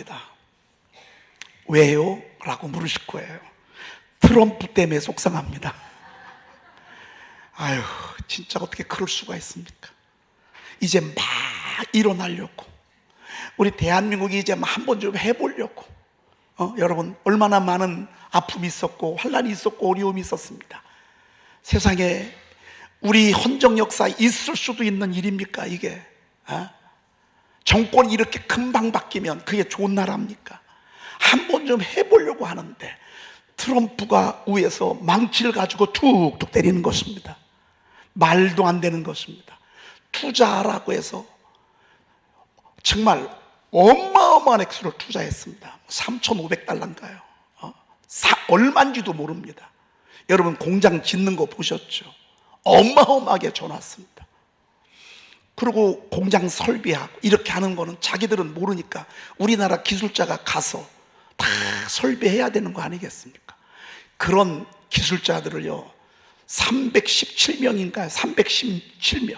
속상합니다. 왜요? 라고 물으실 거예요. 트럼프 때문에 속상합니다. 아유, 진짜 어떻게 그럴 수가 있습니까? 이제 막 일어나려고, 우리 대한민국이 이제 한 번 좀 해보려고, 여러분, 얼마나 많은 아픔이 있었고 환란이 있었고 어려움이 있었습니다. 세상에 우리 헌정 역사에 있을 수도 있는 일입니까 이게? 정권이 이렇게 금방 바뀌면 그게 좋은 나라입니까? 한 번 좀 해보려고 하는데 트럼프가 위에서 망치를 가지고 툭툭 때리는 것입니다. 말도 안 되는 것입니다. 투자하라고 해서 정말 어마어마한 액수를 투자했습니다. 3,500달러인가요? 얼마인지도 모릅니다. 여러분 공장 짓는 거 보셨죠? 어마어마하게 줘놨습니다. 그리고 공장 설비하고 이렇게 하는 거는 자기들은 모르니까 우리나라 기술자가 가서 다 설비해야 되는 거 아니겠습니까? 그런 기술자들을요 317명인가요? 317명.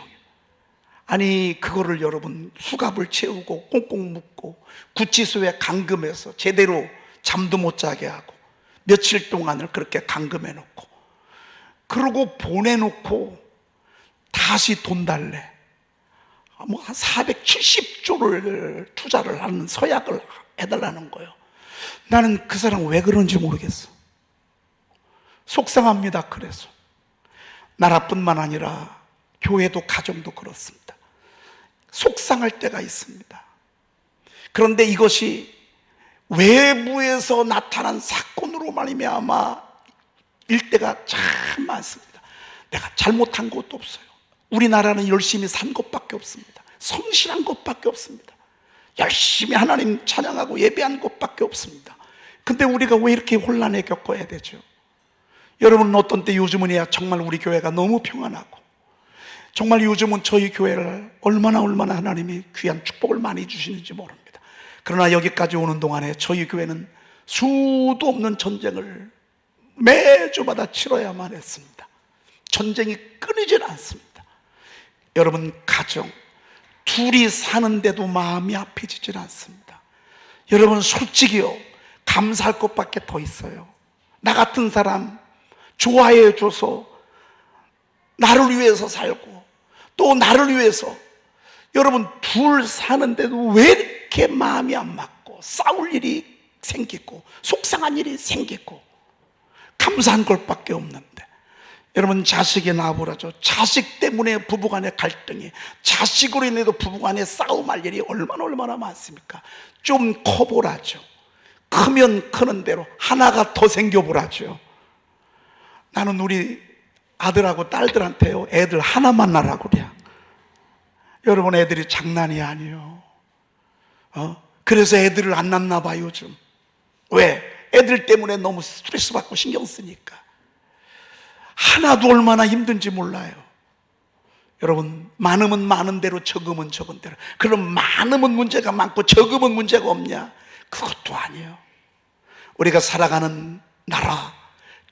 아니 그거를 여러분 수갑을 채우고 꽁꽁 묶고 구치소에 감금해서 제대로 잠도 못 자게 하고 며칠 동안을 그렇게 감금해 놓고 그러고 보내놓고 다시 돈 달래. 뭐 한 470조를 투자를 하는 서약을 해달라는 거예요. 나는 그 사람 왜 그런지 모르겠어. 속상합니다. 그래서 나라뿐만 아니라 교회도 가정도 그렇습니다. 속상할 때가 있습니다. 그런데 이것이 외부에서 나타난 사건으로 말미암아 일때가 참 많습니다. 내가 잘못한 것도 없어요. 우리나라는 열심히 산 것밖에 없습니다. 성실한 것밖에 없습니다. 열심히 하나님 찬양하고 예배한 것밖에 없습니다. 근데 우리가 왜 이렇게 혼란에 겪어야 되죠? 여러분 어떤 때 요즘은야 정말 우리 교회가 너무 평안하고 정말 요즘은 저희 교회를 얼마나 하나님이 귀한 축복을 많이 주시는지 모릅니다. 그러나 여기까지 오는 동안에 저희 교회는 수도 없는 전쟁을 매주마다 치러야만 했습니다. 전쟁이 끊이질 않습니다. 여러분 가정 둘이 사는데도 마음이 아파지질 않습니다. 여러분 솔직히요 감사할 것밖에 더 있어요. 나 같은 사람 좋아해 줘서 나를 위해서 살고 또 나를 위해서 여러분 둘 사는데도 왜 이렇게 마음이 안 맞고 싸울 일이 생기고 속상한 일이 생기고 감사한 것밖에 없는데 여러분 자식이 나와보라죠. 자식 때문에 부부간의 갈등이 자식으로 인해도 부부간의 싸움할 일이 얼마나 많습니까? 좀 커보라죠. 크면 크는 대로 하나가 더 생겨보라죠. 나는 우리 아들하고 딸들한테요 애들 하나만 낳으라고 그래요. 여러분 애들이 장난이 아니에요. 그래서 애들을 안 낳나 봐요 요즘. 왜? 애들 때문에 너무 스트레스 받고 신경 쓰니까. 하나도 얼마나 힘든지 몰라요. 여러분 많으면 많은 대로 적으면 적은 대로. 그럼 많으면 문제가 많고 적으면 문제가 없냐? 그것도 아니에요. 우리가 살아가는 나라,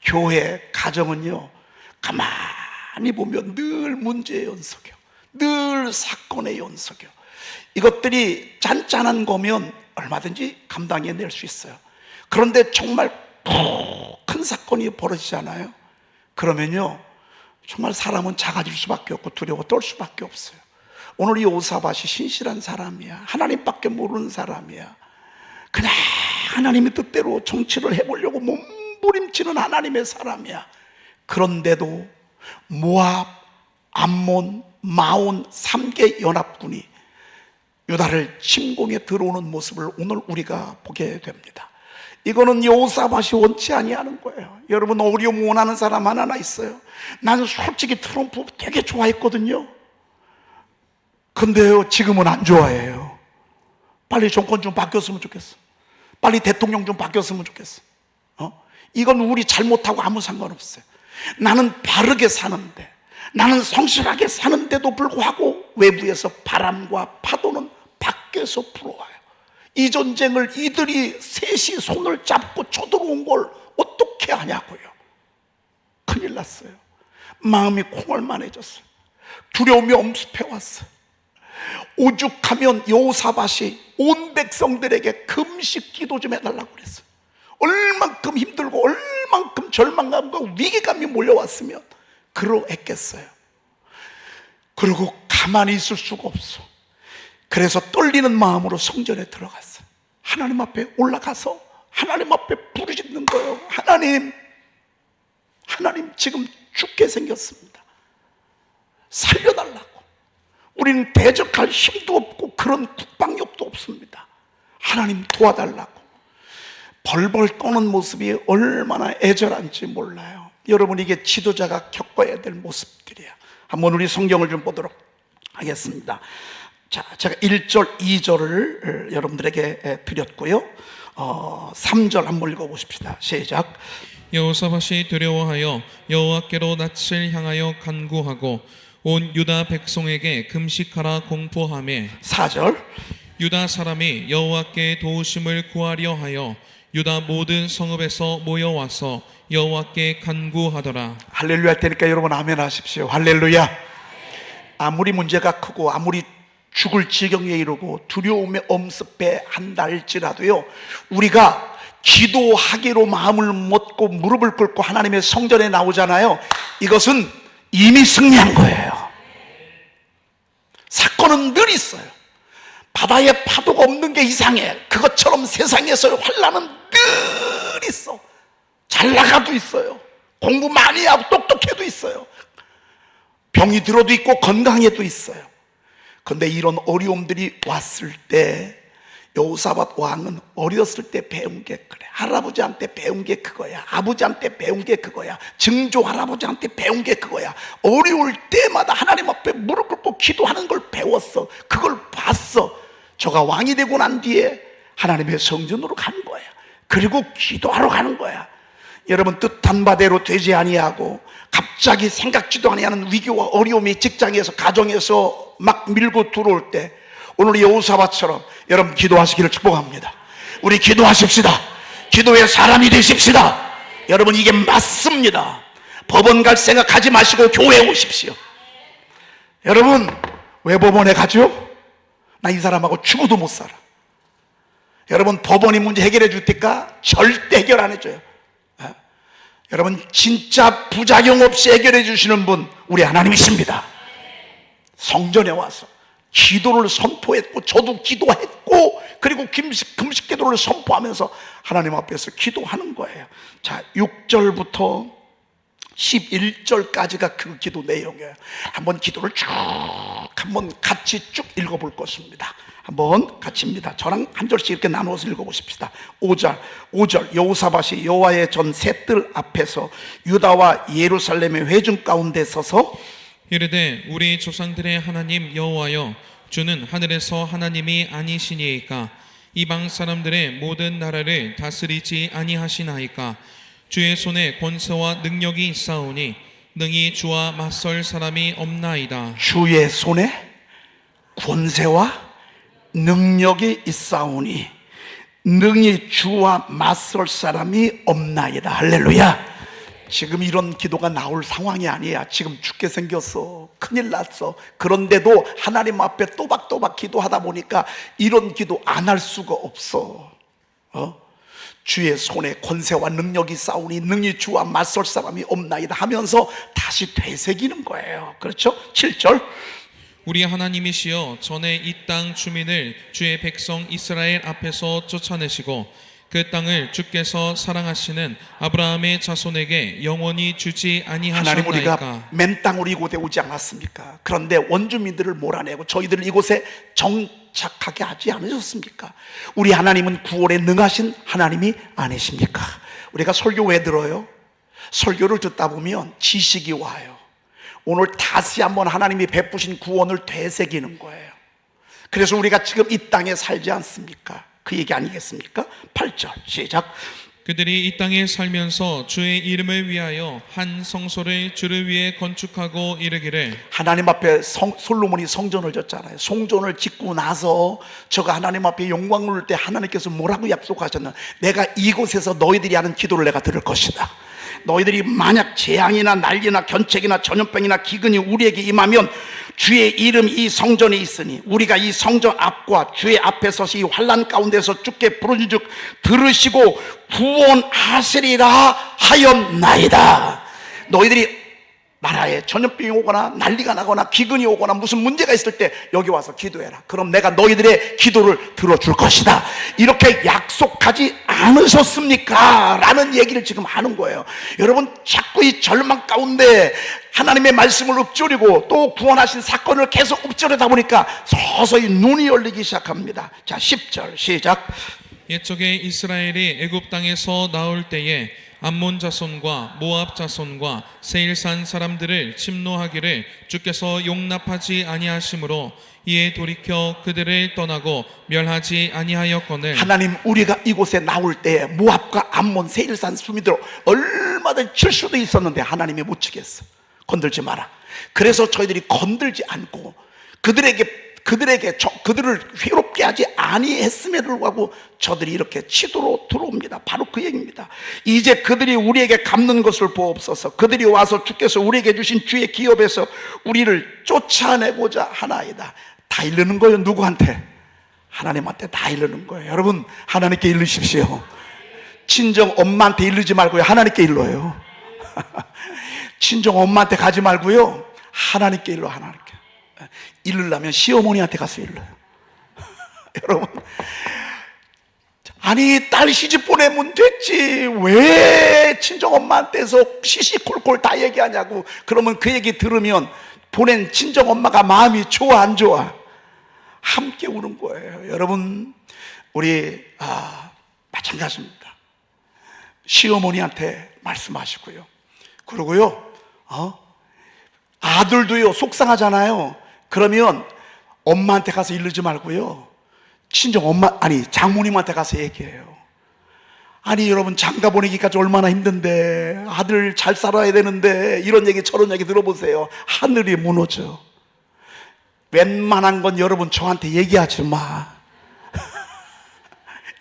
교회, 가정은요 가만히 보면 늘 문제의 연속이요 늘 사건의 연속이요. 이것들이 짠짠한 거면 얼마든지 감당해낼 수 있어요. 그런데 정말 큰 사건이 벌어지잖아요. 그러면요 정말 사람은 작아질 수밖에 없고 두려워 떨 수밖에 없어요. 오늘 이 오사밧이 신실한 사람이야. 하나님밖에 모르는 사람이야. 그냥 하나님의 뜻대로 정치를 해보려고 몸부림치는 하나님의 사람이야. 그런데도 모압, 암몬, 마온 3개 연합군이 유다를 침공해 들어오는 모습을 오늘 우리가 보게 됩니다. 이거는 여호사밧이 원치 아니하는 거예요. 여러분 어려움 원하는 사람 하나 있어요. 나는 솔직히 트럼프 되게 좋아했거든요. 근데요 지금은 안 좋아해요. 빨리 정권 좀 바뀌었으면 좋겠어. 빨리 대통령 좀 바뀌었으면 좋겠어. 이건 우리 잘못하고 아무 상관없어요. 나는 바르게 사는데 나는 성실하게 사는데도 불구하고 외부에서 바람과 파도는 밖에서 불어와요. 이 전쟁을 이들이 셋이 손을 잡고 쳐들어온 걸 어떻게 하냐고요. 큰일 났어요. 마음이 콩알만해졌어요. 두려움이 엄습해왔어요. 오죽하면 여호사밧이 온 백성들에게 금식 기도 좀 해달라고 그랬어요. 얼만큼 힘들고 얼만큼 절망감과 위기감이 몰려왔으면 그러했겠어요. 그리고 가만히 있을 수가 없어. 그래서 떨리는 마음으로 성전에 들어갔어요. 하나님 앞에 올라가서 하나님 앞에 부르짖는 거예요. 하나님 지금 죽게 생겼습니다. 살려달라고. 우리는 대적할 힘도 없고 그런 국방력도 없습니다. 하나님 도와달라고. 벌벌 떠는 모습이 얼마나 애절한지 몰라요. 여러분, 이게 지도자가 겪어야 될 모습들이에요. 한번 우리 성경을 좀 보도록 하겠습니다. 자, 제가 1절, 2절을 여러분들에게 드렸고요. 3절 한번 읽어보십시다. 시작. 여호사밧이 두려워하여 여호와께로 낯을 향하여 간구하고 온 유다 백성에게 금식하라 공포하매 4절. 유다 사람이 여호와께 도우심을 구하려 하여 유다 모든 성읍에서 모여와서 여호와께 간구하더라. 할렐루야 할 테니까 여러분 아멘 하십시오. 할렐루야. 아무리 문제가 크고 아무리 죽을 지경에 이르고 두려움에 엄습해 한다 할지라도요, 우리가 기도하기로 마음을 먹고 무릎을 꿇고 하나님의 성전에 나오잖아요. 이것은 이미 승리한 거예요. 사건은 늘 있어요. 바다에 파도가 없는 게 이상해. 그것처럼 세상에서의 환난은 늘 있어. 잘 나가도 있어요. 공부 많이 하고 똑똑해도 있어요. 병이 들어도 있고 건강해도 있어요. 그런데 이런 어려움들이 왔을 때 여호사밧 왕은 어렸을 때 배운 게 그래. 할아버지한테 배운 게 그거야. 아버지한테 배운 게 그거야. 증조 할아버지한테 배운 게 그거야. 어려울 때마다 하나님 앞에 무릎 꿇고 기도하는 걸 배웠어. 그걸 봤어. 저가 왕이 되고 난 뒤에 하나님의 성전으로 가는 거야. 그리고 기도하러 가는 거야. 여러분, 뜻한 바대로 되지 아니하고 갑자기 생각지도 아니하는 위기와 어려움이 직장에서 가정에서 막 밀고 들어올 때 오늘 여호사밧처럼 여러분 기도하시기를 축복합니다. 우리 기도하십시다. 기도의 사람이 되십시다. 여러분, 이게 맞습니다. 법원 갈 생각하지 마시고 교회에 오십시오. 여러분, 왜 법원에 가죠? 나 이 사람하고 죽어도 못 살아. 여러분, 법원이 문제 해결해 줄 테니까 절대 해결 안 해줘요. 여러분, 진짜 부작용 없이 해결해 주시는 분 우리 하나님이십니다. 성전에 와서 기도를 선포했고 저도 기도했고 그리고 금식 기도를 선포하면서 하나님 앞에서 기도하는 거예요. 자, 6절부터 11절까지가 그 기도 내용이에요. 한번 기도를 쭉 한번 같이 쭉 읽어볼 것입니다. 한번 같이입니다. 저랑 한 절씩 이렇게 나누어서 읽어보십시다. 5절 여호사밧이 여호와의 전 셋들 앞에서 유다와 예루살렘의 회중 가운데 서서 이르되 우리 조상들의 하나님 여호와여, 주는 하늘에서 하나님이 아니시니이까 이방 사람들의 모든 나라를 다스리지 아니하시나이까. 주의 손에 권세와 능력이 있사오니 능히 주와 맞설 사람이 없나이다. 주의 손에 권세와 능력이 있사오니 능히 주와 맞설 사람이 없나이다. 할렐루야. 지금 이런 기도가 나올 상황이 아니야. 지금 죽게 생겼어. 큰일 났어. 그런데도 하나님 앞에 또박또박 기도하다 보니까 이런 기도 안 할 수가 없어. 주의 손에 권세와 능력이 싸우니 능히 주와 맞설 사람이 없나이다 하면서 다시 되새기는 거예요. 그렇죠? 7절 우리 하나님이시여, 전에 이 땅 주민을 주의 백성 이스라엘 앞에서 쫓아내시고 그 땅을 주께서 사랑하시는 아브라함의 자손에게 영원히 주지 하나님, 우리가 아니하셨나이까. 맨 땅으로 이곳에 오지 않았습니까? 그런데 원주민들을 몰아내고 저희들을 이곳에 정착하게 하지 않으셨습니까? 우리 하나님은 구원에 능하신 하나님이 아니십니까? 우리가 설교 왜 들어요? 설교를 듣다 보면 지식이 와요. 오늘 다시 한번 하나님이 베푸신 구원을 되새기는 거예요. 그래서 우리가 지금 이 땅에 살지 않습니까? 그 얘기 아니겠습니까? 8절 시작. 그들이 이 땅에 살면서 주의 이름을 위하여 한 성소를 주를 위해 건축하고 이르기를. 하나님 앞에 솔로몬이 성전을 졌잖아요. 성전을 짓고 나서 저가 하나님 앞에 영광을 누릴 때 하나님께서 뭐라고 약속하셨나? 내가 이곳에서 너희들이 하는 기도를 내가 들을 것이다. 너희들이 만약 재앙이나 난리나 견책이나 전염병이나 기근이 우리에게 임하면 주의 이름 이 성전에 있으니 우리가 이 성전 앞과 주의 앞에 서서 이 환난 가운데서 주께 부르짖 들으시고 구원하시리라 하였나이다. 너희들이 나라에 전염병이 오거나 난리가 나거나 기근이 오거나 무슨 문제가 있을 때 여기 와서 기도해라. 그럼 내가 너희들의 기도를 들어줄 것이다. 이렇게 약속하지 않으셨습니까? 라는 얘기를 지금 하는 거예요. 여러분, 자꾸 이 절망 가운데 하나님의 말씀을 읊조리고 또 구원하신 사건을 계속 읊조리다 보니까 서서히 눈이 열리기 시작합니다. 자, 10절 시작. 옛적에 이스라엘이 애굽 땅에서 나올 때에 암몬 자손과 모압 자손과 세일산 사람들을 침노하기를 주께서 용납하지 아니하심으로 이에 돌이켜 그들을 떠나고 멸하지 아니하였거늘 하나님, 우리가 이곳에 나올 때 모압과 암몬 세일산 수민들 얼마든지 칠 수도 있었는데 하나님이 못 치겠어. 건들지 마라. 그래서 저희들이 건들지 않고 그들을 괴롭게 하지 아니했음에도 불구하고 저들이 이렇게 치도로 들어옵니다. 바로 그 얘기입니다. 이제 그들이 우리에게 갚는 것을 보옵소서. 그들이 와서 주께서 우리에게 주신 주의 기업에서 우리를 쫓아내고자 하나이다. 다 이르는 거예요. 누구한테? 하나님한테 다 이르는 거예요. 여러분, 하나님께 이르십시오. 친정 엄마한테 이르지 말고요, 하나님께 일러요. 친정 엄마한테 가지 말고요, 하나님께 일러. 하나님께 이르려면 시어머니한테 가서 일러요. 여러분, 아니 딸 시집 보내면 됐지 왜 친정엄마한테서 시시콜콜 다 얘기하냐고. 그러면 그 얘기 들으면 보낸 친정엄마가 마음이 좋아 안 좋아? 함께 우는 거예요. 여러분, 우리 마찬가지입니다. 시어머니한테 말씀하시고요. 그러고요, 아들도요 속상하잖아요. 그러면 엄마한테 가서 이르지 말고요, 친정 엄마, 아니 장모님한테 가서 얘기해요. 아니 여러분, 장가 보내기까지 얼마나 힘든데, 아들 잘 살아야 되는데, 이런 얘기 저런 얘기 들어보세요. 하늘이 무너져. 웬만한 건 여러분 저한테 얘기하지 마.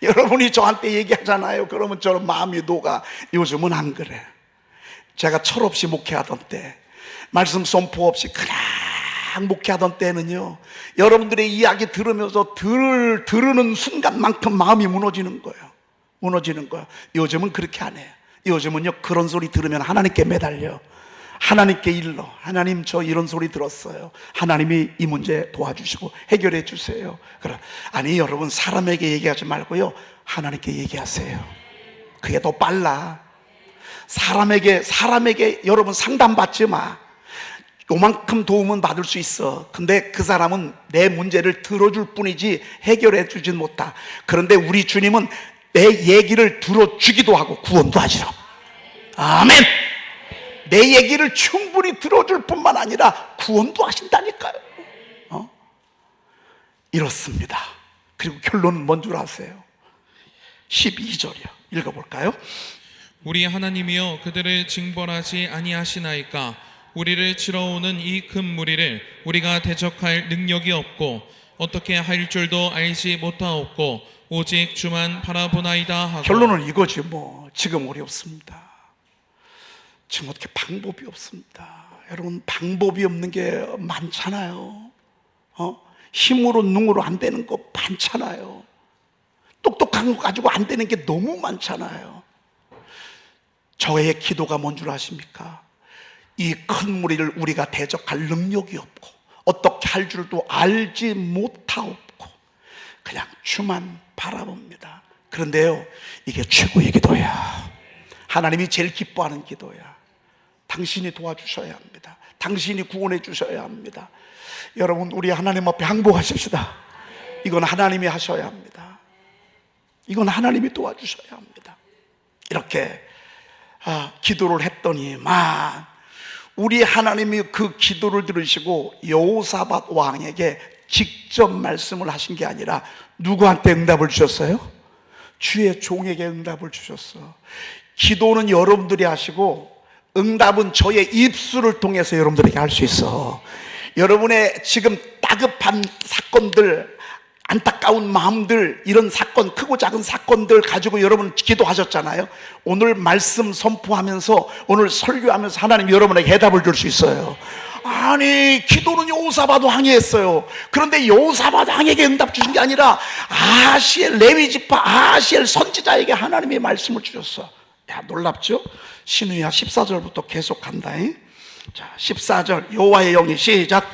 여러분이 저한테 얘기하잖아요. 그러면 저는 마음이 녹아. 요즘은 안 그래. 제가 철없이 목회하던 때, 말씀 선포 없이 그냥 목회하던 때는요, 여러분들의 이야기 들으면서 들으는 순간만큼 마음이 무너지는 거예요. 무너지는 거예요. 요즘은 그렇게 안 해요. 요즘은요, 그런 소리 들으면 하나님께 매달려. 하나님께 일러. 하나님, 저 이런 소리 들었어요. 하나님이 이 문제 도와주시고 해결해 주세요. 아니 여러분, 사람에게 얘기하지 말고요, 하나님께 얘기하세요. 그게 더 빨라. 사람에게 여러분 상담받지 마. 요만큼 도움은 받을 수 있어. 근데 그 사람은 내 문제를 들어줄 뿐이지 해결해 주진 못하. 그런데 우리 주님은 내 얘기를 들어주기도 하고 구원도 하시라. 아멘. 내 얘기를 충분히 들어줄 뿐만 아니라 구원도 하신다니까요. 이렇습니다. 그리고 결론은 뭔 줄 아세요? 12절이요. 읽어볼까요? 우리 하나님이여 그들을 징벌하지 아니하시나이까. 우리를 치러오는 이 큰 무리를 우리가 대적할 능력이 없고 어떻게 할 줄도 알지 못하옵고 오직 주만 바라보나이다 하고. 결론은 이거지 뭐. 지금 어렵습니다. 지금 어떻게 방법이 없습니다. 여러분, 방법이 없는 게 많잖아요. 힘으로 능으로 안 되는 거 많잖아요. 똑똑한 거 가지고 안 되는 게 너무 많잖아요. 저의 기도가 뭔 줄 아십니까? 이 큰 무리를 우리가 대적할 능력이 없고 어떻게 할 줄도 알지 못하옵고 그냥 주만 바라봅니다. 그런데요, 이게 최고의 기도야. 하나님이 제일 기뻐하는 기도야. 당신이 도와주셔야 합니다. 당신이 구원해 주셔야 합니다. 여러분, 우리 하나님 앞에 항복하십시다. 이건 하나님이 하셔야 합니다. 이건 하나님이 도와주셔야 합니다. 이렇게 기도를 했더니만 우리 하나님이 그 기도를 들으시고 여호사밧 왕에게 직접 말씀을 하신 게 아니라 누구한테 응답을 주셨어요? 주의 종에게 응답을 주셨어. 기도는 여러분들이 하시고 응답은 저의 입술을 통해서 여러분들에게 할 수 있어. 여러분의 지금 다급한 사건들, 안타까운 마음들, 이런 사건, 크고 작은 사건들 가지고 여러분 기도하셨잖아요. 오늘 말씀 선포하면서, 오늘 설교하면서 하나님 여러분에게 해답을 줄 수 있어요. 아니, 기도는 여호사밧 왕이 했어요. 그런데 여호사밧 왕에게 응답 주신 게 아니라 아하시엘, 레위 지파 아하시엘 선지자에게 하나님의 말씀을 주셨어. 야, 놀랍죠? 신우야 14절부터 계속 간다. 자, 14절 여호와의 영이 시작.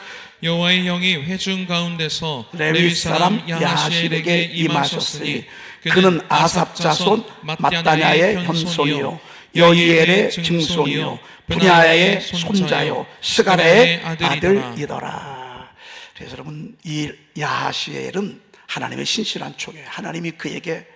여호와의 영이 회중 가운데서 레위 사람 야하시엘에게 임하셨으니 그는 아삽 자손 mattanya의 현손이요 여이엘의 증손이요 분야의 손자요 스가랴의 아들이더라. 그래서 여러분, 이 야하시엘은 하나님의 신실한 종이에요. 하나님이 그에게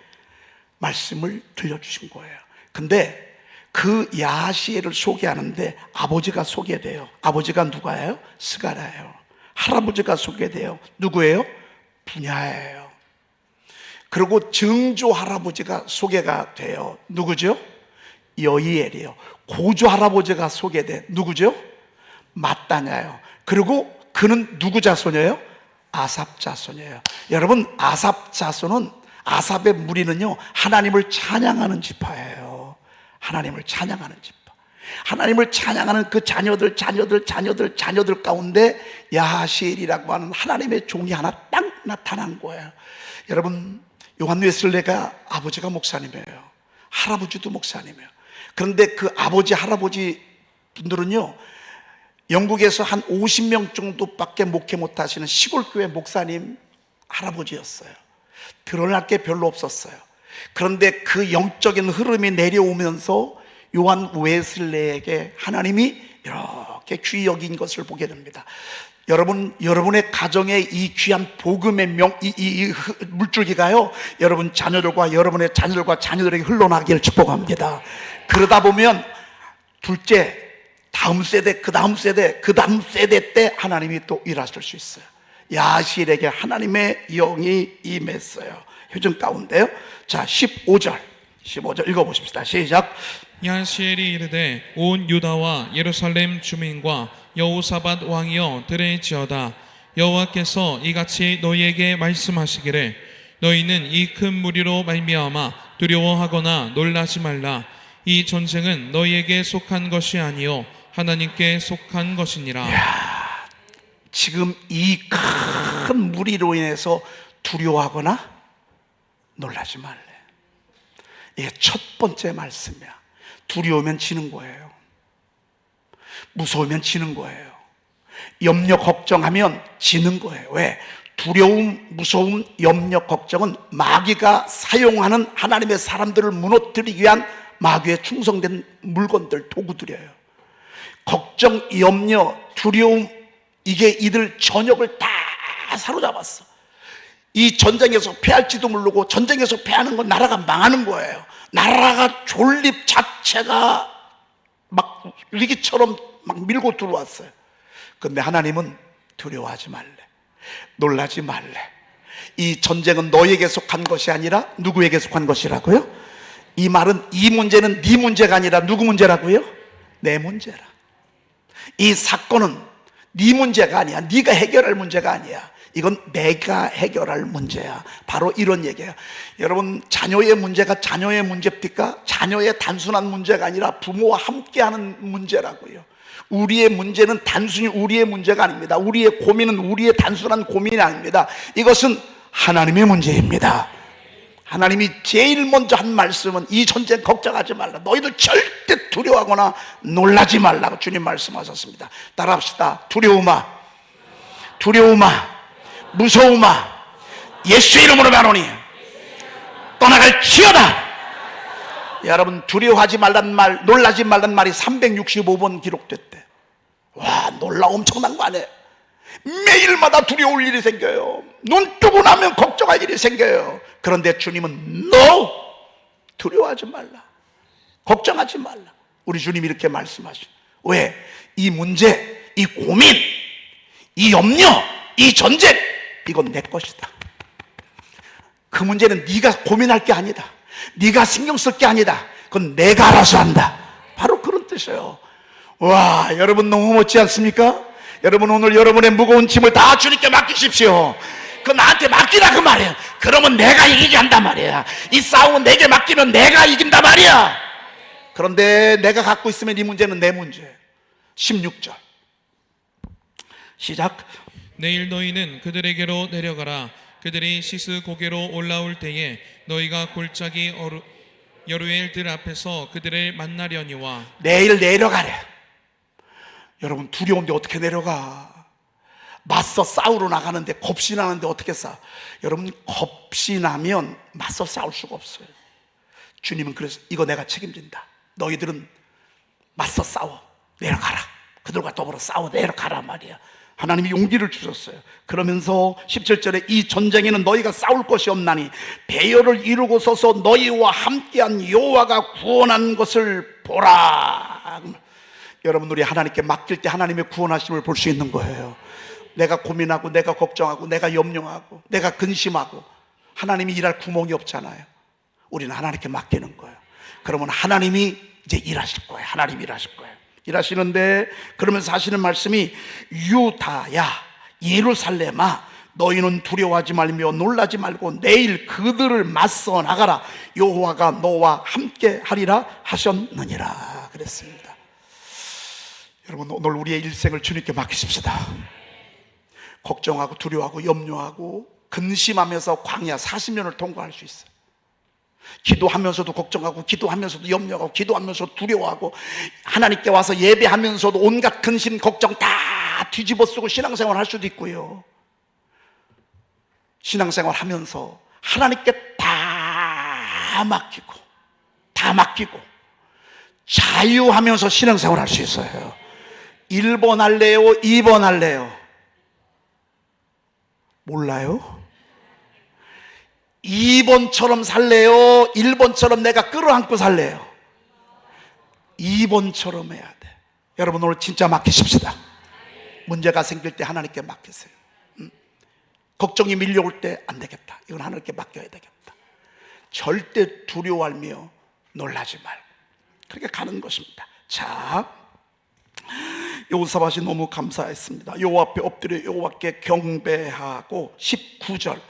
말씀을 들려주신 거예요. 근데 그 야하시엘을 소개하는데 아버지가 소개돼요. 아버지가 누가예요? 스가랴예요. 할아버지가 소개돼요. 누구예요? 분야예요. 그리고 증조 할아버지가 소개가 돼요. 누구죠? 여이엘이에요. 고조 할아버지가 소개돼. 누구죠? mattanya예요. 그리고 그는 누구 자손이에요? 아삽 자손이에요. 여러분, 아삽 자손은, 아삽의 무리는요, 하나님을 찬양하는 지파예요. 하나님을 찬양하는 지파. 하나님을 찬양하는 그 자녀들 가운데 야하시엘이라고 하는 하나님의 종이 하나 딱 나타난 거예요. 여러분, 요한 웨슬레가 아버지가 목사님이에요. 할아버지도 목사님이에요. 그런데 그 아버지, 할아버지 분들은요, 영국에서 한 50명 정도밖에 목회 못하시는 시골교회 목사님 할아버지였어요. 드러날 게 별로 없었어요. 그런데 그 영적인 흐름이 내려오면서 요한 웨슬레에게 하나님이 이렇게 귀히 여긴 것을 보게 됩니다. 여러분의 가정에 이 귀한 복음의 물줄기가요, 여러분 자녀들과 여러분의 자녀들과 자녀들에게 흘러나기를 축복합니다. 그러다 보면 둘째, 다음 세대, 그 다음 세대, 그 다음 세대 때 하나님이 또 일하실 수 있어요. 야하시엘에게 하나님의 영이 임했어요. 효정 가운데요. 자, 15절 읽어보십시다. 시작. 야하시엘이 이르되 온 유다와 예루살렘 주민과 여호사밧 왕이여 들을지어다. 여호와께서 이같이 너희에게 말씀하시기를 너희는 이 큰 무리로 말미암아 두려워하거나 놀라지 말라. 이 전쟁은 너희에게 속한 것이 아니요 하나님께 속한 것이니라. 지금 이 큰 무리로 인해서 두려워하거나 놀라지 말래. 이게 첫 번째 말씀이야. 두려우면 지는 거예요. 무서우면 지는 거예요. 염려, 걱정하면 지는 거예요. 왜? 두려움, 무서움, 염려, 걱정은 마귀가 사용하는 하나님의 사람들을 무너뜨리기 위한 마귀의 충성된 물건들, 도구들이에요. 걱정, 염려, 두려움, 이게 이들 전역을 다 사로잡았어. 이 전쟁에서 패할지도 모르고 전쟁에서 패하는 건 나라가 망하는 거예요. 나라가 존립 자체가 막 위기처럼 막 밀고 들어왔어요. 그런데 하나님은 두려워하지 말래. 놀라지 말래. 이 전쟁은 너에게 속한 것이 아니라 누구에게 속한 것이라고요? 이 말은, 이 문제는 네 문제가 아니라 누구 문제라고요? 내 문제라. 이 사건은 네 문제가 아니야. 네가 해결할 문제가 아니야. 이건 내가 해결할 문제야. 바로 이런 얘기예요. 여러분, 자녀의 문제가 자녀의 문제입니까? 자녀의 단순한 문제가 아니라 부모와 함께하는 문제라고요. 우리의 문제는 단순히 우리의 문제가 아닙니다. 우리의 고민은 우리의 단순한 고민이 아닙니다. 이것은 하나님의 문제입니다. 하나님이 제일 먼저 한 말씀은 이 전쟁 걱정하지 말라. 너희들 절대 두려워하거나 놀라지 말라고 주님 말씀하셨습니다. 따라합시다. 두려우마, 두려우마, 무서우마, 예수 이름으로 말하노니 떠나갈 지어다. 여러분, 두려워하지 말란 말, 놀라지 말란 말이 365번 기록됐대. 와, 놀라, 엄청난 거 아니에요? 매일마다 두려울 일이 생겨요. 눈 뜨고 나면 걱정할 일이 생겨요. 그런데 주님은 no! 두려워하지 말라, 걱정하지 말라. 우리 주님이 이렇게 말씀하시죠. 왜? 이 문제, 이 고민, 이 염려, 이 전쟁, 이건 내 것이다. 그 문제는 네가 고민할 게 아니다. 네가 신경 쓸 게 아니다. 그건 내가 알아서 한다. 바로 그런 뜻이에요. 와, 여러분 너무 멋지 않습니까? 여러분, 오늘 여러분의 무거운 짐을 다 주님께 맡기십시오. 그 나한테 맡기라 그 말이야. 그러면 내가 이기게 한단 말이야. 이 싸움은 내게 맡기면 내가 이긴단 말이야. 그런데 내가 갖고 있으면 이 문제는 내 문제. 16절 시작. 내일 너희는 그들에게로 내려가라. 그들이 시스 고개로 올라올 때에 너희가 골짜기 여루엘들 앞에서 그들을 만나려니와. 내일 내려가래. 여러분 두려운데 어떻게 내려가? 맞서 싸우러 나가는데 겁신하는데 어떻게 싸? 여러분 겁신하면 맞서 싸울 수가 없어요. 주님은 그래서 이거 내가 책임진다. 너희들은 맞서 싸워. 내려가라. 그들과 더불어 싸워 내려가라 말이야. 하나님이 용기를 주셨어요. 그러면서 17절에 이 전쟁에는 너희가 싸울 것이 없나니 배열을 이루고 서서 너희와 함께한 여호와가 구원한 것을 보라. 여러분 우리 하나님께 맡길 때 하나님의 구원하심을 볼 수 있는 거예요. 내가 고민하고 내가 걱정하고 내가 염려하고 내가 근심하고 하나님이 일할 구멍이 없잖아요. 우리는 하나님께 맡기는 거예요. 그러면 하나님이 이제 일하실 거예요. 하나님이 일하실 거예요. 일하시는데 그러면서 하시는 말씀이 유다야 예루살렘아 너희는 두려워하지 말며 놀라지 말고 내일 그들을 맞서 나가라. 여호와가 너와 함께 하리라 하셨느니라 그랬습니다. 여러분 오늘 우리의 일생을 주님께 맡기십시다. 걱정하고 두려워하고 염려하고 근심하면서 광야 40년을 통과할 수 있어요. 기도하면서도 걱정하고 기도하면서도 염려하고 기도하면서도 두려워하고 하나님께 와서 예배하면서도 온갖 근심 걱정 다 뒤집어 쓰고 신앙생활 할 수도 있고요. 신앙생활 하면서 하나님께 다 맡기고 자유하면서 신앙생활 할 수 있어요. 1번 할래요? 2번 할래요? 몰라요? 2번처럼 살래요? 1번처럼 내가 끌어안고 살래요? 2번처럼 해야 돼. 여러분 오늘 진짜 맡기십시다. 문제가 생길 때 하나님께 맡기세요. 걱정이 밀려올 때 안 되겠다. 이건 하나님께 맡겨야 되겠다. 절대 두려워하며 놀라지 말고 그렇게 가는 것입니다. 자, 여호사밧이 너무 감사했습니다. 여호와 앞에 엎드려 여호와께 경배하고 19절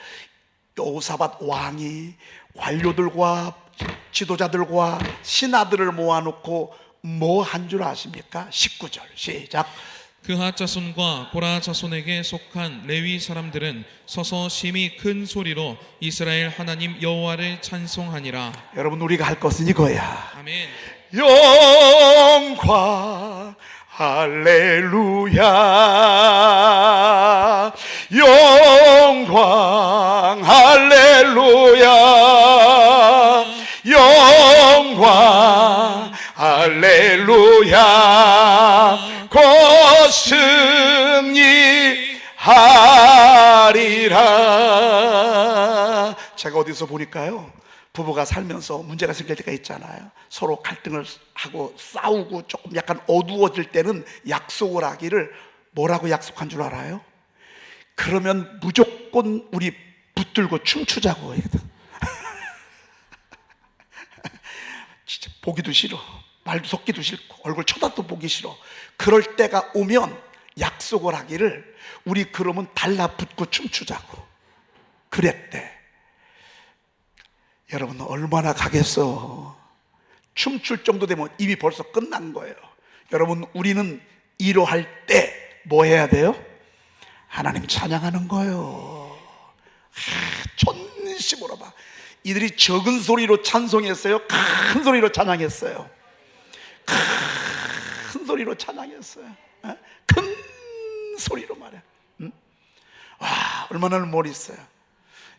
여호사밧 왕이 관료들과 지도자들과 신하들을 모아놓고 뭐 한 줄 아십니까? 19절 시작. 그하 자손과 고라 자손에게 속한 레위 사람들은 서서 심히 큰 소리로 이스라엘 하나님 여호와를 찬송하니라. 여러분 우리가 할 것은 이거야. 아멘. 영광 할렐루야 영광 할렐루야 영광 할렐루야 곧 승리하리라. 제가 어디서 보니까요 부부가 살면서 문제가 생길 때가 있잖아요. 서로 갈등을 하고 싸우고 조금 약간 어두워질 때는 약속을 하기를 뭐라고 약속한 줄 알아요? 그러면 무조건 우리 붙들고 춤추자고. 진짜 보기도 싫어. 말도 섞기도 싫고 얼굴 쳐다도 보기 싫어. 그럴 때가 오면 약속을 하기를 우리 그러면 달라붙고 춤추자고 그랬대. 여러분 얼마나 가겠어. 춤출 정도 되면 이미 벌써 끝난 거예요. 여러분 우리는 이러할 때 뭐 해야 돼요? 하나님 찬양하는 거예요. 전심으로 봐. 이들이 적은 소리로 찬송했어요? 큰 소리로 찬양했어요? 큰 소리로 찬양했어요. 큰 소리로 말해. 와 얼마나 멋있어요.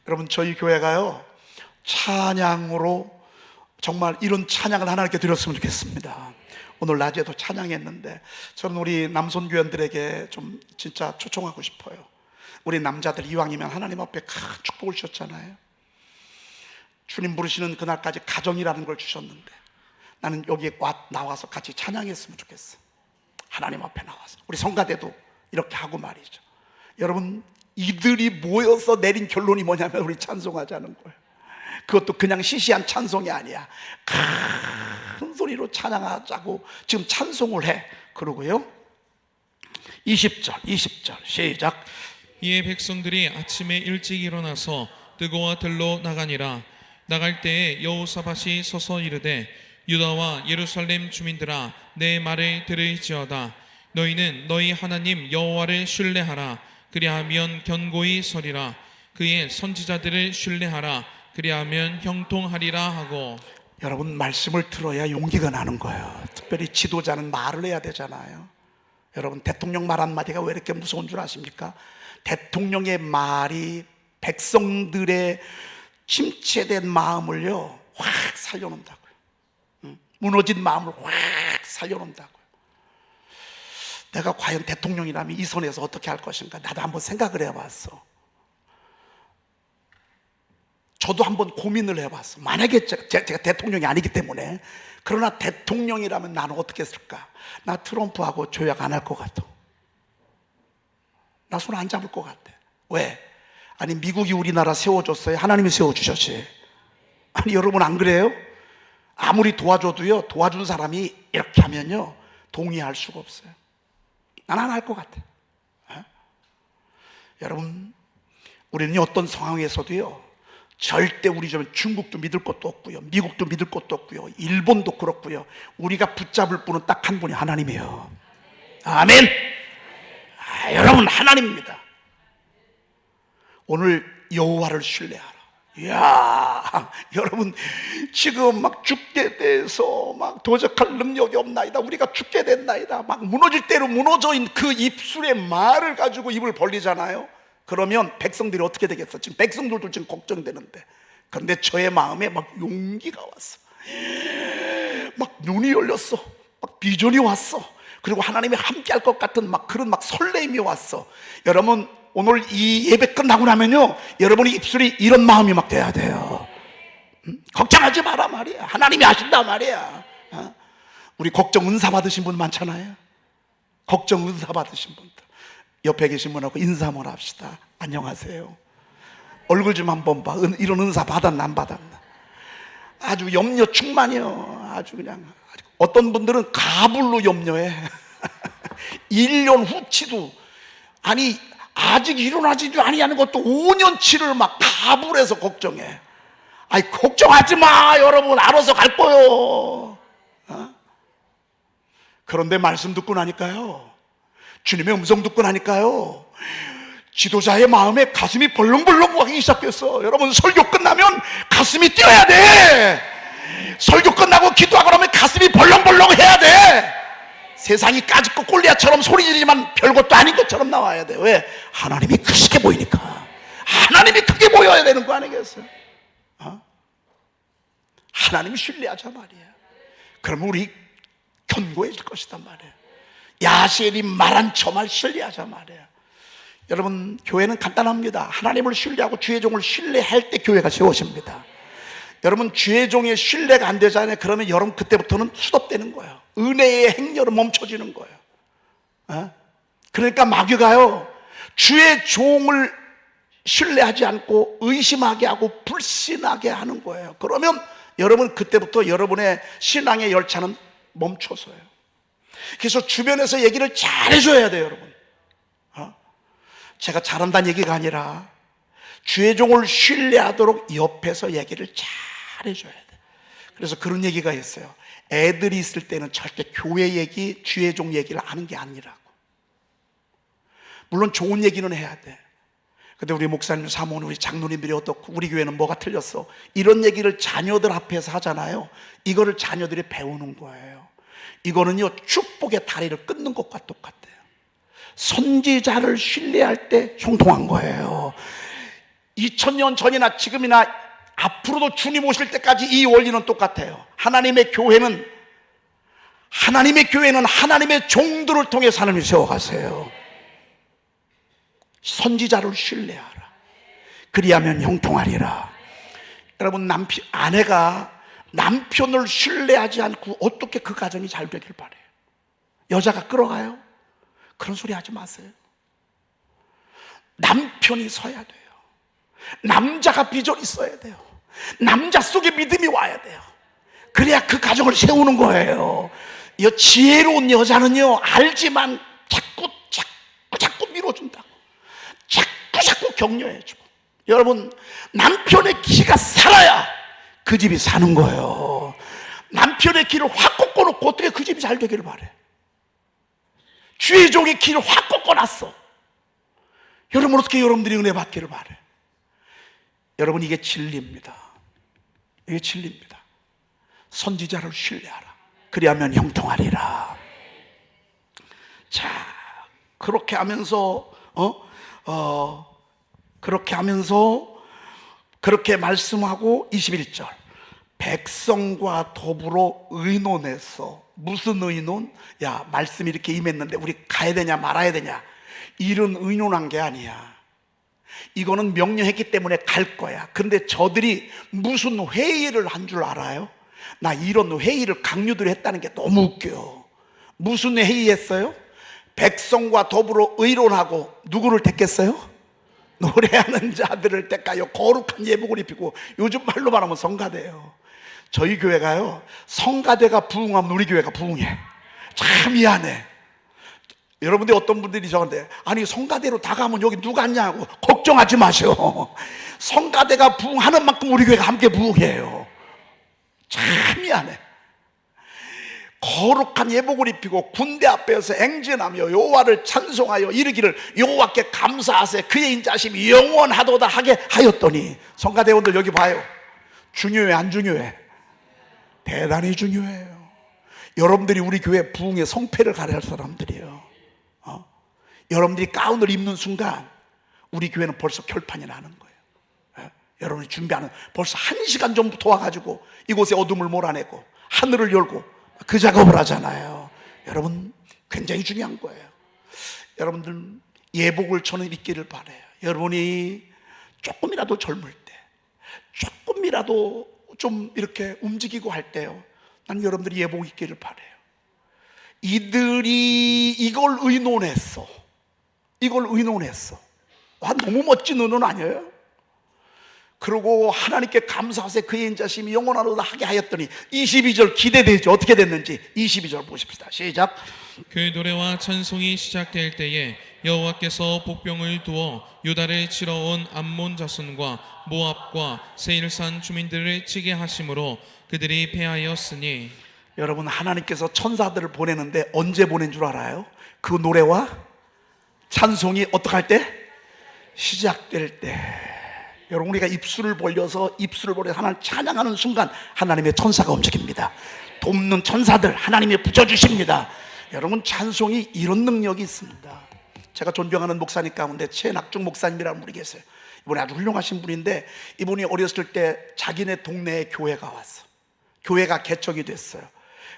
여러분 저희 교회가요 찬양으로 정말 이런 찬양을 하나님께 드렸으면 좋겠습니다. 오늘 낮에도 찬양했는데 저는 우리 남손교원들에게 좀 진짜 초청하고 싶어요. 우리 남자들 이왕이면 하나님 앞에 큰 축복을 주셨잖아요. 주님 부르시는 그날까지 가정이라는 걸 주셨는데 나는 여기에 나와서 같이 찬양했으면 좋겠어. 하나님 앞에 나와서 우리 성가대도 이렇게 하고 말이죠. 여러분 이들이 모여서 내린 결론이 뭐냐면 우리 찬송하자는 거예요. 그것도 그냥 시시한 찬송이 아니야. 큰 소리로 찬양하자고 지금 찬송을 해. 그러고요 20절 시작. 이에 백성들이 아침에 일찍 일어나서 뜨거와 들로 나가니라. 나갈 때에 여호사밧이 서서 이르되 유다와 예루살렘 주민들아 내 말을 들을지어다. 너희는 너희 하나님 여호와를 신뢰하라. 그리하면 견고히 서리라. 그의 선지자들을 신뢰하라. 그리하면 형통하리라 하고. 여러분, 말씀을 들어야 용기가 나는 거예요. 특별히 지도자는 말을 해야 되잖아요. 여러분, 대통령 말 한마디가 왜 이렇게 무서운 줄 아십니까? 대통령의 말이 백성들의 침체된 마음을요 확 살려놓는다고요. 무너진 마음을 확 살려놓는다고요. 내가 과연 대통령이라면 이 선에서 어떻게 할 것인가, 나도 한번 생각을 해봤어. 저도 한번 고민을 해봤어. 만약에 제가 대통령이 아니기 때문에. 그러나 대통령이라면 나는 어떻게 했을까? 나 트럼프하고 조약 안 할 것 같아. 나 손 안 잡을 것 같아. 왜? 아니, 미국이 우리나라 세워줬어요? 하나님이 세워주셨지. 아니, 여러분 안 그래요? 아무리 도와줘도요, 도와준 사람이 이렇게 하면요 동의할 수가 없어요. 난 안 할 것 같아. 여러분, 우리는 어떤 상황에서도요 절대 우리 좀 중국도 믿을 것도 없고요, 미국도 믿을 것도 없고요, 일본도 그렇고요, 우리가 붙잡을 분은 딱 한 분이 하나님이에요. 아멘. 여러분, 하나님입니다. 오늘 여호와를 신뢰하라. 이야, 여러분, 지금 막 죽게 돼서 막 도적할 능력이 없나이다, 우리가 죽게 됐나이다, 막 무너질 대로 무너져인 그 입술의 말을 가지고 입을 벌리잖아요. 그러면 백성들이 어떻게 되겠어? 지금 백성들도 지금 걱정되는데. 그런데 저의 마음에 막 용기가 왔어. 막 눈이 열렸어. 막 비전이 왔어. 그리고 하나님이 함께 할 것 같은 막 그런 막 설레임이 왔어. 여러분, 오늘 이 예배 끝나고 나면요 여러분의 입술이 이런 마음이 막 돼야 돼요. 걱정하지 마라 말이야. 하나님이 아신다 말이야. 우리 걱정 은사 받으신 분 많잖아요. 걱정 은사 받으신 분들 옆에 계신 분하고 인사 한번 합시다. 안녕하세요. 얼굴 좀 한번 봐. 이런 은사 받았나 안 받았나. 아주 염려 충만이요. 아주 그냥. 어떤 분들은 가불로 염려해. 1년 후치도, 아니 아직 일어나지도 아니하는 것도 5년치를 막 가불해서 걱정해. 아니, 걱정하지 마 여러분, 알아서 갈 거요. 그런데 말씀 듣고 나니까요, 주님의 음성 듣고 나니까요, 지도자의 마음에 가슴이 벌렁벌렁 하기 시작했어. 여러분, 설교 끝나면 가슴이 뛰어야 돼. 설교 끝나고 기도하고 나면 가슴이 벌렁벌렁 해야 돼. 세상이 까짓거 골리앗처럼 소리 지르지만 별것도 아닌 것처럼 나와야 돼. 왜? 하나님이 크게 보이니까. 하나님이 크게 보여야 되는 거 아니겠어요? 하나님이 신뢰하자 말이야. 그러면 우리 견고해질 것이단 말이에요. 야시엘이 말한 저 말 신뢰하자 말이에요. 여러분, 교회는 간단합니다. 하나님을 신뢰하고 주의 종을 신뢰할 때 교회가 세워집니다. 여러분, 주의 종의 신뢰가 안 되잖아요. 그러면 여러분 그때부터는 수dob되는 거예요. 은혜의 행렬은 멈춰지는 거예요. 그러니까 마귀가요 주의 종을 신뢰하지 않고 의심하게 하고 불신하게 하는 거예요. 그러면 여러분 그때부터 여러분의 신앙의 열차는 멈춰서요. 그래서 주변에서 얘기를 잘 해줘야 돼요, 여러분. 제가 잘한다는 얘기가 아니라 주의 종을 신뢰하도록 옆에서 얘기를 잘 해줘야 돼. 그래서 그런 얘기가 있어요. 애들이 있을 때는 절대 교회 얘기, 주의 종 얘기를 하는 게 아니라고. 물론 좋은 얘기는 해야 돼. 근데 우리 목사님, 사모님, 우리 장로님들이 어떻고 우리 교회는 뭐가 틀렸어, 이런 얘기를 자녀들 앞에서 하잖아요. 이거를 자녀들이 배우는 거예요. 이거는요 축복의 다리를 끊는 것과 똑같아요. 선지자를 신뢰할 때 형통한 거예요. 2000년 전이나 지금이나 앞으로도 주님 오실 때까지 이 원리는 똑같아요. 하나님의 교회는 하나님의 종들을 통해서 하나님이 세워가세요. 선지자를 신뢰하라. 그리하면 형통하리라. 여러분, 아내가 남편을 신뢰하지 않고 어떻게 그 가정이 잘 되길 바래요? 여자가 끌어가요? 그런 소리 하지 마세요. 남편이 서야 돼요. 남자가 비전이 있어야 돼요. 남자 속에 믿음이 와야 돼요. 그래야 그 가정을 세우는 거예요. 이 지혜로운 여자는요 알지만 자꾸 밀어준다고. 자꾸 자꾸 격려해주고. 여러분, 남편의 기가 살아야 그 집이 사는 거예요. 남편의 길을 확 꺾어놓고 어떻게 그 집이 잘 되기를 바래? 주의 종의 길을 확 꺾어놨어. 여러분, 어떻게 여러분들이 은혜 받기를 바래? 여러분, 이게 진리입니다. 이게 진리입니다. 선지자를 신뢰하라. 그리하면 형통하리라. 자, 그렇게 하면서 그렇게 말씀하고 21절, 백성과 더불어 의논했어. 무슨 의논? 야, 말씀이 이렇게 임했는데 우리 가야 되냐 말아야 되냐, 이런 의논한 게 아니야. 이거는 명령했기 때문에 갈 거야. 근데 저들이 무슨 회의를 한 줄 알아요? 나 이런 회의를 강요들이 했다는 게 너무 웃겨요. 무슨 회의했어요? 백성과 더불어 의논하고 누구를 택했어요? 노래하는 자들을 택하여 거룩한 예복을 입히고, 요즘 말로 말하면 성가대예요. 저희 교회가요, 성가대가 부흥하면 우리 교회가 부흥해. 참 미안해. 여러분들 어떤 분들이 저한테, 아니 성가대로 다 가면 여기 누가 앉냐고. 걱정하지 마세요. 성가대가 부흥하는 만큼 우리 교회가 함께 부흥해요. 참 미안해. 거룩한 예복을 입히고 군대 앞에서 행진하며 여호와를 찬송하여 이르기를 여호와께 감사하세 그의 인자심이 영원하도다 하게 하였더니. 성가대원들 여기 봐요. 중요해 안 중요해? 대단히 중요해요. 여러분들이 우리 교회 부흥의 성패를 가려할 사람들이에요. 여러분들이 가운을 입는 순간 우리 교회는 벌써 결판이 나는 거예요. 여러분이 준비하는, 벌써 1시간 전부터 와가지고 이곳에 어둠을 몰아내고 하늘을 열고 그 작업을 하잖아요. 여러분, 굉장히 중요한 거예요. 여러분들 예복을 저는 입기를 바라요. 여러분이 조금이라도 젊을 때, 조금이라도 좀 이렇게 움직이고 할 때요, 난 여러분들이 예복 입기를 바라요. 이들이 이걸 의논했어. 와, 너무 멋진 의논 아니에요? 그리고 하나님께 감사하세 그의 인자심이 영원하도다 하게 하였더니. 22절 기대되죠. 어떻게 됐는지 22절 보십시다. 시작. 그 노래와 찬송이 시작될 때에 여호와께서 복병을 두어 유다를 치러 온 암몬 자손과 모압과 세일산 주민들을 치게 하심으로 그들이 패하였으니. 여러분, 하나님께서 천사들을 보내는데 언제 보낸 줄 알아요? 그 노래와 찬송이 어떻게 할 때? 시작될 때. 여러분, 우리가 입술을 벌려서 하나님 찬양하는 순간 하나님의 천사가 움직입니다. 돕는 천사들 하나님이 붙여주십니다. 여러분, 찬송이 이런 능력이 있습니다. 제가 존경하는 목사님 가운데 최낙중 목사님이라는 분이 계세요. 이분이 아주 훌륭하신 분인데, 이분이 어렸을 때 자기네 동네에 교회가 왔어. 교회가 개척이 됐어요.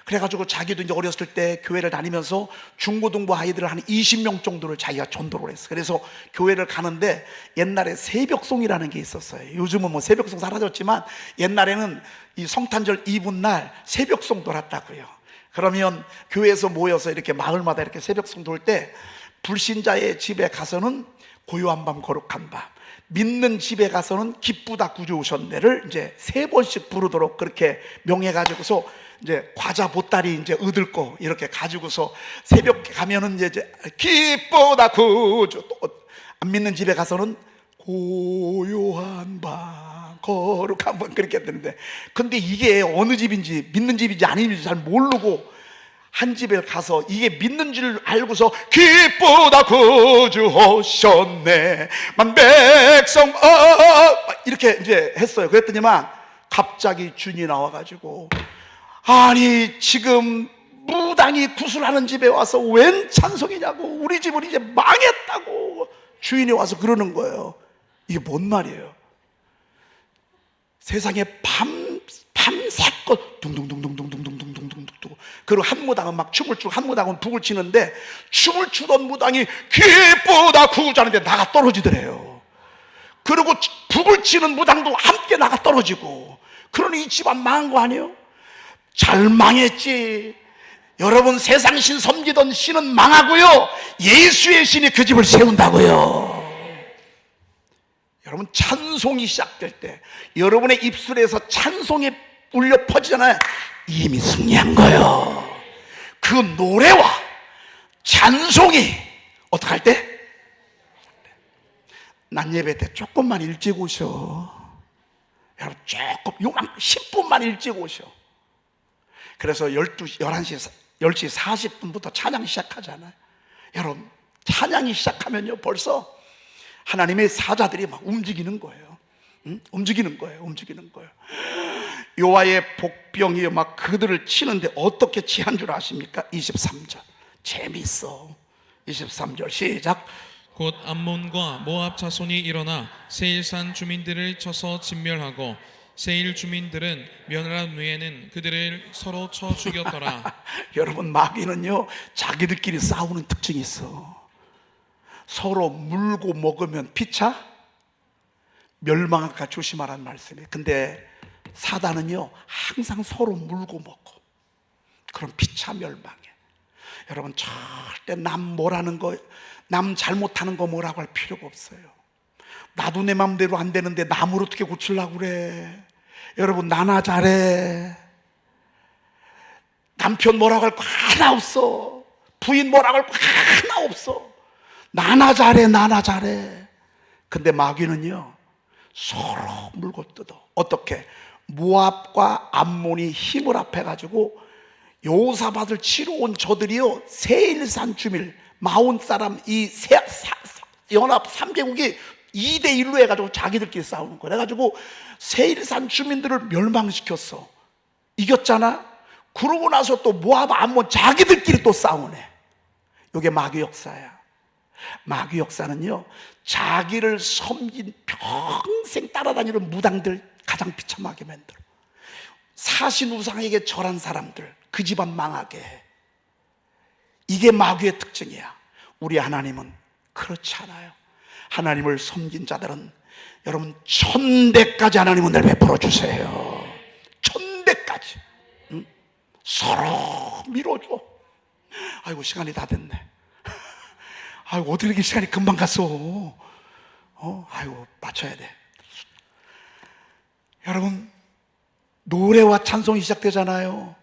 그래가지고 자기도 이제 어렸을 때 교회를 다니면서 중고등부 아이들을 한 20명 정도를 자기가 전도를 했어. 그래서 교회를 가는데 옛날에 새벽송이라는 게 있었어요. 요즘은 뭐 새벽송 사라졌지만 옛날에는 이 성탄절 이브날 새벽송 돌았다고요. 그러면 교회에서 모여서 이렇게 마을마다 이렇게 새벽송 돌 때, 불신자의 집에 가서는 고요한 밤 거룩한 밤, 믿는 집에 가서는 기쁘다 구주 오셨네를 이제 3번씩 부르도록 그렇게 명해가지고서 이제 과자 보따리 이제 얻을 거 이렇게 가지고서 새벽에 가면은 이제 기쁘다 구주, 또 안 믿는 집에 가서는 고요한 밤 거룩한 밤 그렇게 했는데, 근데 이게 어느 집인지 믿는 집인지 아닌지 잘 모르고 한 집에 가서 이게 믿는 줄 알고서 기쁘다 구주 오셨네 만 백성 이렇게 이제 했어요. 그랬더니만 갑자기 주인이 나와가지고, 아니 지금 무당이 구슬하는 집에 와서 웬 찬송이냐고, 우리 집은 이제 망했다고 주인이 와서 그러는 거예요. 이게 뭔 말이에요? 세상에 밤새껏 둥둥둥둥둥둥둥둥둥둥둥, 그리고 한 무당은 막 춤을 추고 한 무당은 북을 치는데, 춤을 추던 무당이 기쁘다 구주하는데 나가 떨어지더래요. 그리고 북을 치는 무당도 함께 나가 떨어지고, 그러니 이 집안 망한 거 아니에요? 잘 망했지. 여러분, 세상 신 섬기던 신은 망하고요, 예수의 신이 그 집을 세운다고요. 여러분, 찬송이 시작될 때 여러분의 입술에서 찬송이 울려 퍼지잖아요. 이미 승리한 거예요. 그 노래와 찬송이 어떻게 할 때? 낮 예배 때 조금만 일찍 오셔. 여러분 조금 요만 10분만 일찍 오셔. 그래서 10시 40분부터 찬양 시작하잖아요. 여러분 찬양이 시작하면요 벌써 하나님의 사자들이 막 움직이는 거예요. 움직이는 거예요. 요아의 복병이 막 그들을 치는데 어떻게 치한 줄 아십니까? 23절 재미있어. 23절 시작. 곧 암몬과 모압 자손이 일어나 세일산 주민들을 쳐서 진멸하고 세일 주민들은 멸한 후에는 그들을 서로 쳐 죽였더라. 여러분 마귀는요 자기들끼리 싸우는 특징이 있어. 서로 물고 먹으면 피차 멸망할까 조심하라는 말씀이에요. 근데 사단은요 항상 서로 물고 먹고 그럼 피차 멸망해. 여러분 절대 남 뭐라는 거, 남 잘못하는 거 뭐라고 할 필요가 없어요. 나도 내 맘대로 안 되는데 남을 어떻게 고치려고 그래. 여러분 나나 잘해. 남편 뭐라고 할 거 하나 없어. 부인 뭐라고 할 거 하나 없어. 나나 잘해. 근데 마귀는요 서로 물고 뜯어. 어떻게? 모압과 암몬이 힘을 합해가지고 여호사밧을 치러 온 저들이요 세일산 주민 마온 사람 이 연합 3개국이 2대1로 해가지고 자기들끼리 싸우는 거야. 그래가지고 세일산 주민들을 멸망시켰어. 이겼잖아. 그러고 나서 또 모압 암몬 자기들끼리 또 싸우네. 이게 마귀 역사야. 마귀 역사는요 자기를 섬긴 평생 따라다니는 무당들 가장 비참하게 만들어. 사신 우상에게 절한 사람들 그 집안 망하게 해. 이게 마귀의 특징이야. 우리 하나님은 그렇지 않아요. 하나님을 섬긴 자들은 여러분 1000대까지 하나님 은혜를 베풀어 주세요. 1000대까지 서로 밀어줘. 아이고 시간이 다 됐네. 아이고 어떻게 이렇게 시간이 금방 갔어. 아이고 맞춰야 돼. 여러분 노래와 찬송이 시작되잖아요.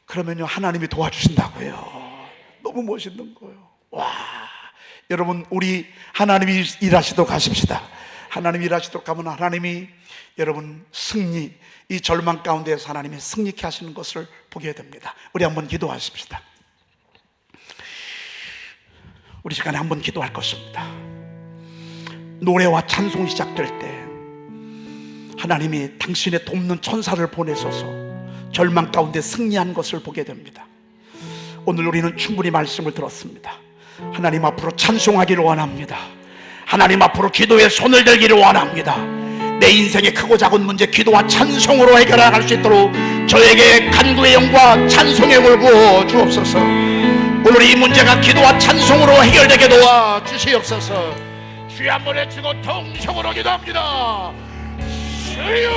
그러면요 하나님이 도와주신다고요. 너무 멋있는 거예요. 와, 여러분 우리 하나님이 일하시도록 하십시다. 하나님이 일하시도록 하면 하나님이 여러분 승리, 이 절망 가운데서 하나님이 승리케 하시는 것을 보게 됩니다. 우리 한번 기도하십시다. 우리 시간에 한번 기도할 것입니다. 노래와 찬송이 시작될 때 하나님이 당신의 돕는 천사를 보내셔서 절망 가운데 승리한 것을 보게 됩니다. 오늘 우리는 충분히 말씀을 들었습니다. 하나님 앞으로 찬송하기를 원합니다. 하나님 앞으로 기도에 손을 들기를 원합니다. 내 인생의 크고 작은 문제 기도와 찬송으로 해결할 수 있도록 저에게 간구의 영과 찬송의 영을 부어 주옵소서. 오늘 이 문제가 기도와 찬송으로 해결되게 도와 주시옵소서. 주여 한번 외치고 통성으로 기도합니다. 주여!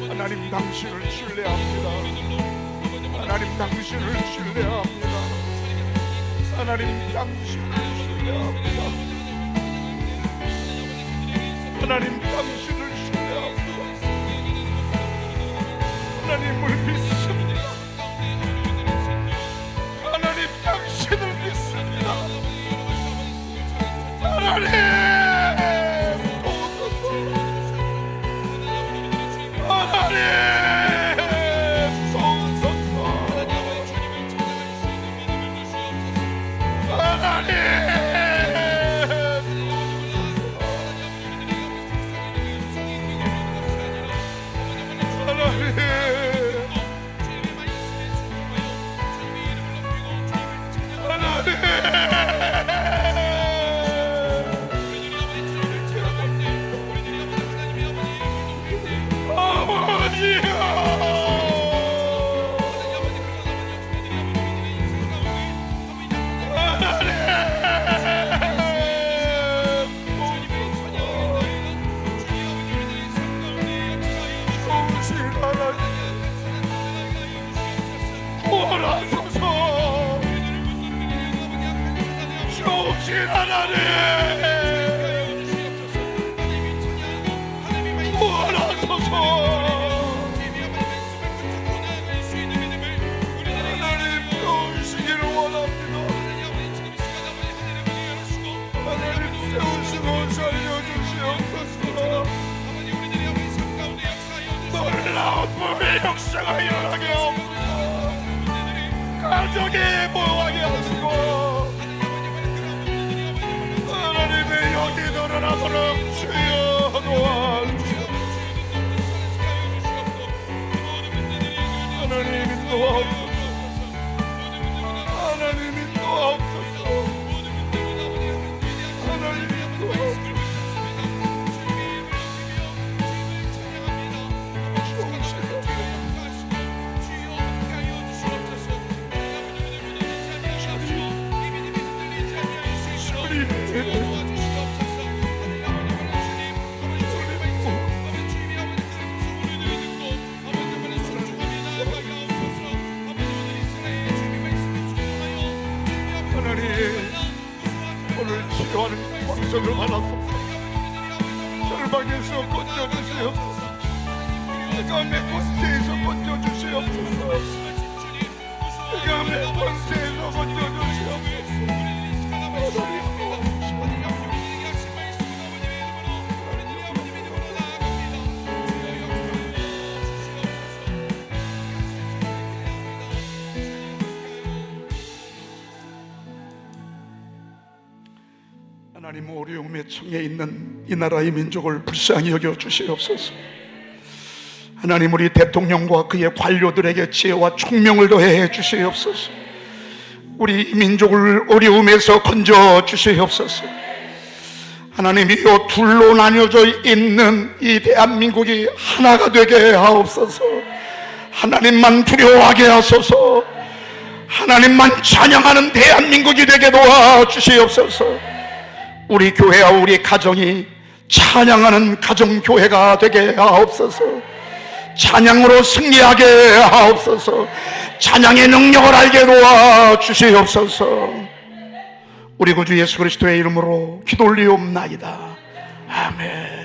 하나님 당신을 신뢰합니다. 하나님 당신을 신뢰합니다. 하나님 당신을 신뢰합니다. 하나님 당신을 신뢰합니다. 하나님을 믿습니다. 하나님 당신을 믿습니다. 하나님 기쁨의 역사가 일어나게 하옵소서. 가정에 모하게 하시고 하나님의 영이 드러나도록 주여 도와주시옵소서. 하나님이 도와옵소서. 하나님이 도와옵소서. 하나님이 도와옵소서. 오늘 치료하는 방송을 받았소서. 절망에서 건져주시옵소서. 흑암의 권세에서 건져주시옵소서. 흑암의 권세에서 건져주시옵소서. 하나님, 어려움의 청에 있는 이 나라의 민족을 불쌍히 여겨 주시옵소서. 하나님, 우리 대통령과 그의 관료들에게 지혜와 총명을 더해 주시옵소서. 우리 민족을 어려움에서 건져 주시옵소서. 하나님이여, 둘로 나뉘어져 있는 이 대한민국이 하나가 되게 하옵소서. 하나님만 두려워하게 하소서. 하나님만 찬양하는 대한민국이 되게 도와주시옵소서. 우리 교회와 우리 가정이 찬양하는 가정교회가 되게 하옵소서. 찬양으로 승리하게 하옵소서. 찬양의 능력을 알게 도와주시옵소서. 우리 구주 예수 그리스도의 이름으로 기도 올리옵나이다. 아멘.